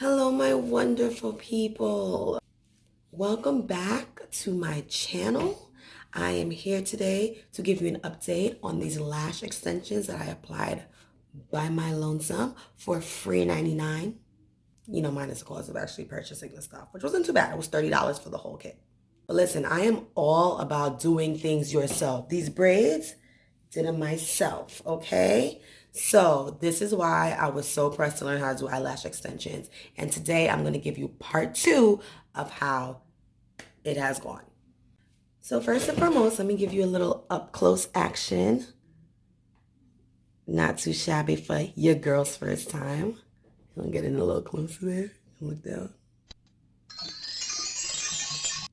Hello, my wonderful people. Welcome back to my channel. I am here today to give you an update on these lash extensions that I applied by my lonesome for free 99. Minus the cost of actually purchasing the stuff, which wasn't too bad. It was $30 for the whole kit. But listen, I am all about doing things yourself. These braids, did it myself, okay? So this is why I was so pressed to learn how to do eyelash extensions. And today I'm going to give you part 2 of how it has gone. So first and foremost, let me give you a little up close action. Not too shabby for your girl's first time. I'm getting a little closer there. Look down.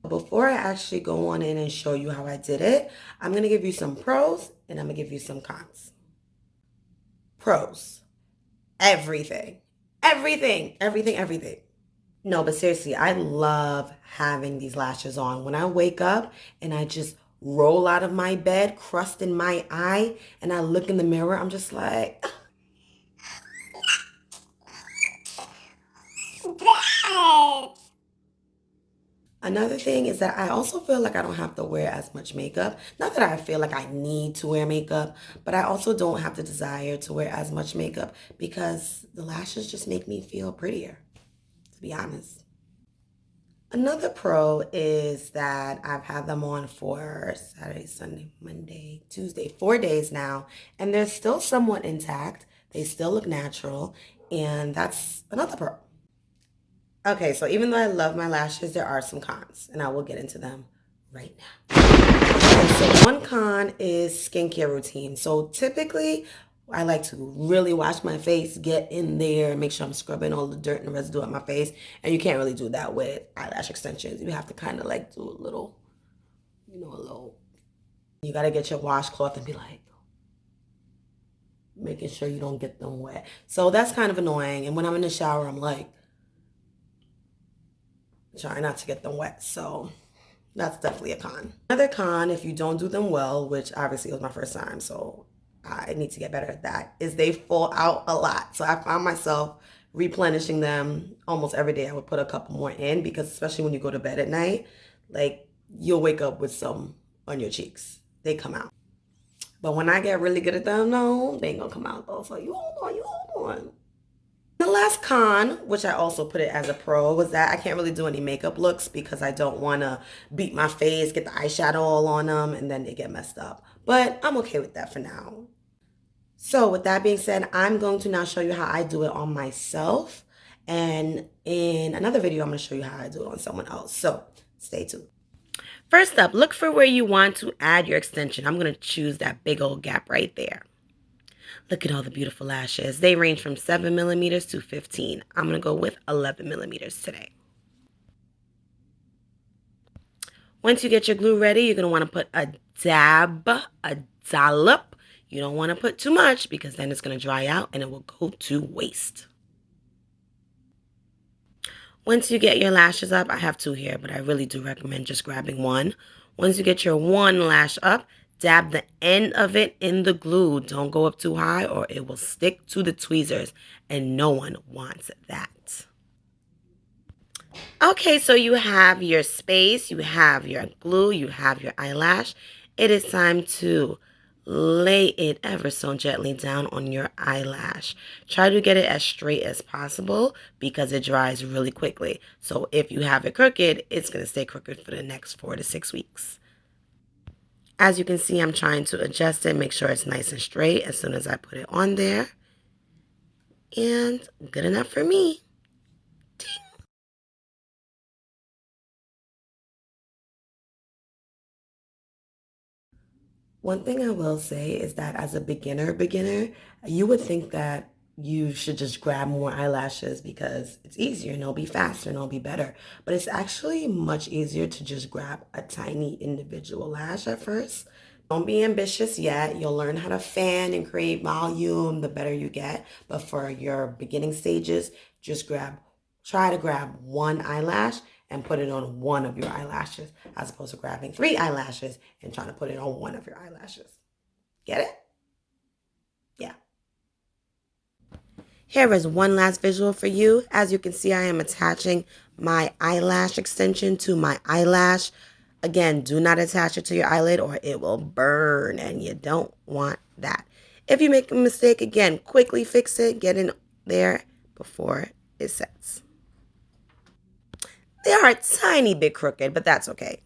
Before I actually go on in and show you how I did it, I'm going to give you some pros and I'm going to give you some cons. Pros. Everything. Everything. Everything. Everything. No, but seriously, I love having these lashes on. When I wake up and I just roll out of my bed, crust in my eye, and I look in the mirror, I'm just like, another thing is that I also feel like I don't have to wear as much makeup. Not that I feel like I need to wear makeup, but I also don't have the desire to wear as much makeup because the lashes just make me feel prettier, to be honest. Another pro is that I've had them on for Saturday, Sunday, Monday, Tuesday, 4 days now, and they're still somewhat intact. They still look natural, and that's another pro. Okay, so even though I love my lashes, there are some cons, and I will get into them right now. Okay, so one con is skincare routine. So typically, I like to really wash my face, get in there, make sure I'm scrubbing all the dirt and residue out my face. And you can't really do that with eyelash extensions. You have to kind of like do a little, a little. You got to get your washcloth and be like, making sure you don't get them wet. So that's kind of annoying. And when I'm in the shower, I'm like, trying not to get them wet. So that's definitely a con. Another con, if you don't do them well, which obviously was my first time, so I need to get better at that, is they fall out a lot. So I found myself replenishing them almost every day. I would put a couple more in because especially when you go to bed at night, like you'll wake up with some on your cheeks. They come out. But when I get really good at them, no, they ain't gonna come out though. So you hold on. The last con, which I also put it as a pro, was that I can't really do any makeup looks because I don't want to beat my face, get the eyeshadow all on them, and then they get messed up. But I'm okay with that for now. So with that being said, I'm going to now show you how I do it on myself. And in another video, I'm going to show you how I do it on someone else. So stay tuned. First up, look for where you want to add your extension. I'm going to choose that big old gap right there. Look at all the beautiful lashes. They range from 7 millimeters to 15. I'm going to go with 11 millimeters today. Once you get your glue ready, you're going to want to put a dab, a dollop. You don't want to put too much because then it's going to dry out and it will go to waste. Once you get your lashes up, I have two here, but I really do recommend just grabbing one. Once you get your one lash up, dab the end of it in the glue. Don't go up too high or it will stick to the tweezers, and no one wants that. Okay, so you have your space, you have your glue, you have your eyelash. It is time to lay it ever so gently down on your eyelash. Try to get it as straight as possible because it dries really quickly. So if you have it crooked, it's going to stay crooked for the next 4 to 6 weeks. As you can see, I'm trying to adjust it, make sure it's nice and straight as soon as I put it on there. And good enough for me. One thing I will say is that as a beginner, you would think that you should just grab more eyelashes because it's easier and it'll be faster and it'll be better. But it's actually much easier to just grab a tiny individual lash at first. Don't be ambitious yet. You'll learn how to fan and create volume the better you get. But for your beginning stages, just try to grab one eyelash and put it on one of your eyelashes as opposed to grabbing 3 eyelashes and trying to put it on one of your eyelashes. Get it? Yeah. Here is one last visual for you. As you can see, I am attaching my eyelash extension to my eyelash. Again, do not attach it to your eyelid or it will burn, and you don't want that. If you make a mistake, again, quickly fix it. Get in there before it sets. They are a tiny bit crooked, but that's okay.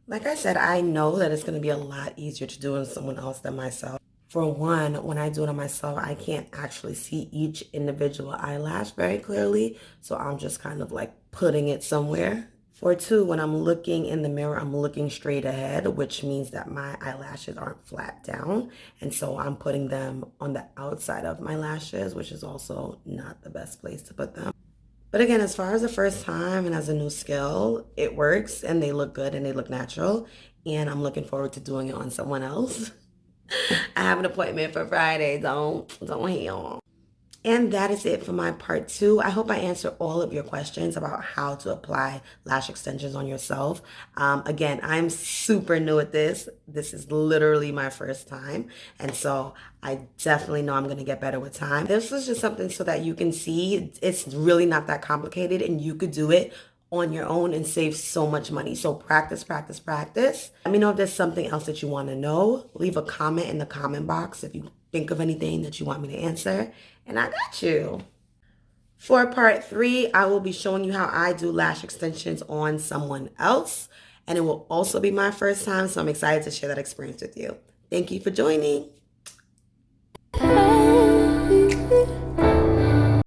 Like I said, I know that it's going to be a lot easier to do on someone else than myself. For one, when I do it on myself, I can't actually see each individual eyelash very clearly. So I'm just kind of like putting it somewhere. For two, when I'm looking in the mirror, I'm looking straight ahead, which means that my eyelashes aren't flat down. And so I'm putting them on the outside of my lashes, which is also not the best place to put them. But again, as far as the first time and as a new skill, it works and they look good and they look natural. And I'm looking forward to doing it on someone else. I have an appointment for Friday. Don't heal. And that is it for my part two. I hope I answered all of your questions about how to apply lash extensions on yourself. Again, I'm super new at this. This is literally my first time. And so I definitely know I'm going to get better with time. This was just something so that you can see it's really not that complicated and you could do it on your own and save so much money. So practice, practice, practice. Let me know if there's something else that you want to know. Leave a comment in the comment box if you think of anything that you want me to answer, and I got you. For part three, I will be showing you how I do lash extensions on someone else, and it will also be my first time, so I'm excited to share that experience with you. Thank you for joining.